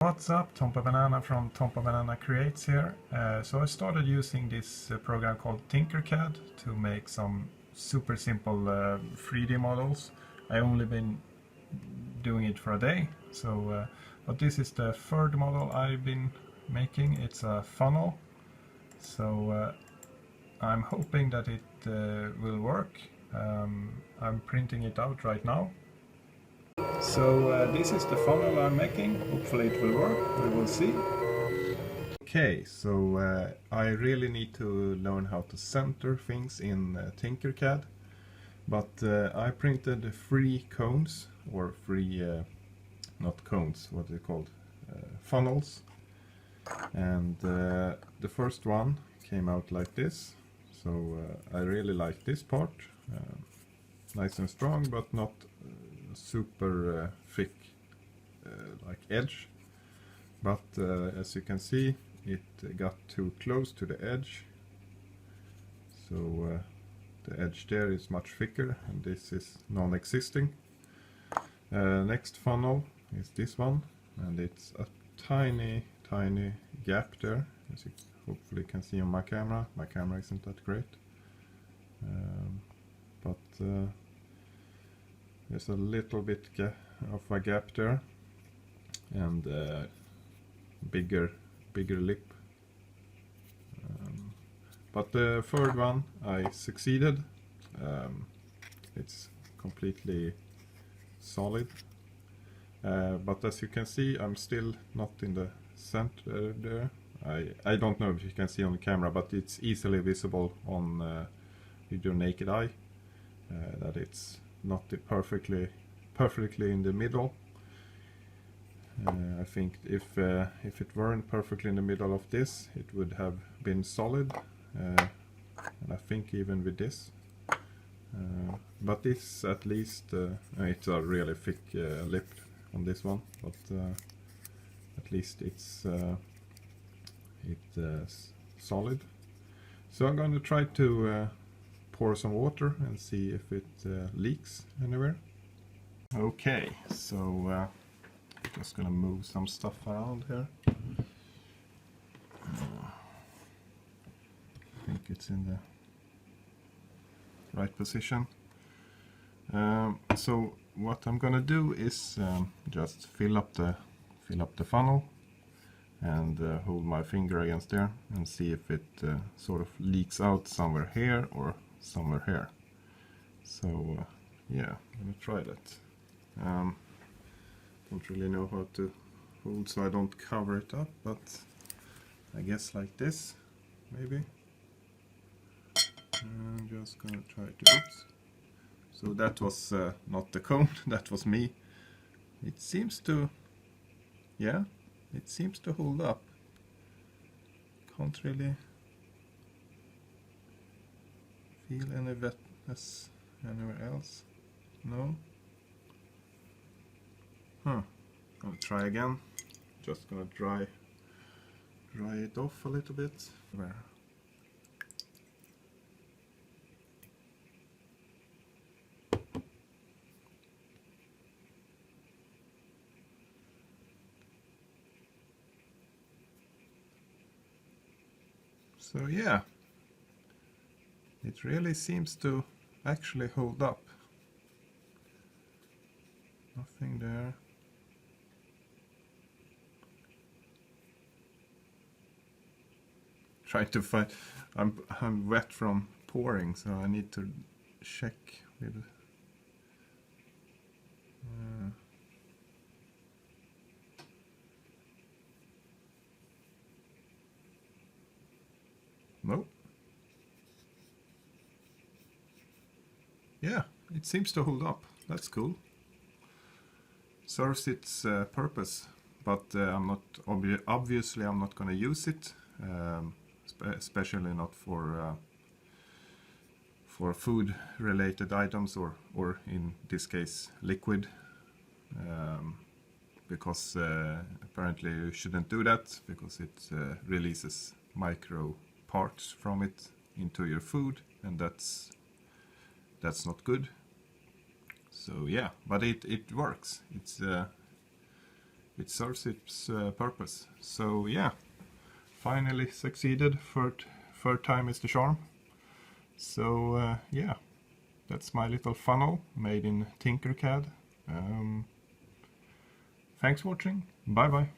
What's up, TompaBanana from TompaBanana Creates here. So I started using this program called TinkerCad to make some super simple 3D models. I only been doing it for a day, but this is the third model I've been making. It's a funnel, so I'm hoping that it will work. I'm printing it out right now. So this is the funnel I'm making. Hopefully it will work. We will see. Okay, so I really need to learn how to center things in TinkerCad. But I printed 3 cones, or 3, not cones, what are they called? Funnels. And the first one came out like this. So I really like this part. Nice and strong, but not super thick like edge, but as you can see, it got too close to the edge, so the edge there is much thicker and this is non-existing. Next funnel is this one, and it's a tiny gap there, as you hopefully can see on my camera. My camera isn't that great, but there's a little bit of a gap there, and bigger lip. But the third one I succeeded. It's completely solid, but as you can see, I'm still not in the center there. I don't know if you can see on the camera, but it's easily visible on with your naked eye that it's not perfectly in the middle. I think if it weren't perfectly in the middle of this, it would have been solid, and I think even with this. But this, at least, it's a really thick lip on this one, but at least it's solid. So I'm going to try to pour some water and see if it leaks anywhere. Okay, so just gonna move some stuff around here. I think it's in the right position. So what I'm gonna do is just fill up the funnel and hold my finger against there and see if it sort of leaks out somewhere here or somewhere here. So yeah, I'm gonna try that. Don't really know how to hold so I don't cover it up, but I guess like this, maybe. I'm just gonna try to, oops. So that was not the cone, that was me. It seems to, yeah, it seems to hold up. Can't really feel any wetness anywhere else. No? Huh. I'll try again. Just gonna dry it off a little bit. Where? So yeah, it really seems to actually hold up. Nothing there. Try to find. I'm wet from pouring, so I need to check with. Nope. Yeah, it seems to hold up. That's cool. Serves its purpose, but I'm not obviously I'm not going to use it, especially not for food-related items, or in this case liquid, because apparently you shouldn't do that because it releases micro parts from it into your food, and that's not good. So yeah, but it works. it serves its purpose. So yeah, finally succeeded. Third time is the charm. So yeah, that's my little funnel made in TinkerCAD. Thanks for watching. Bye bye.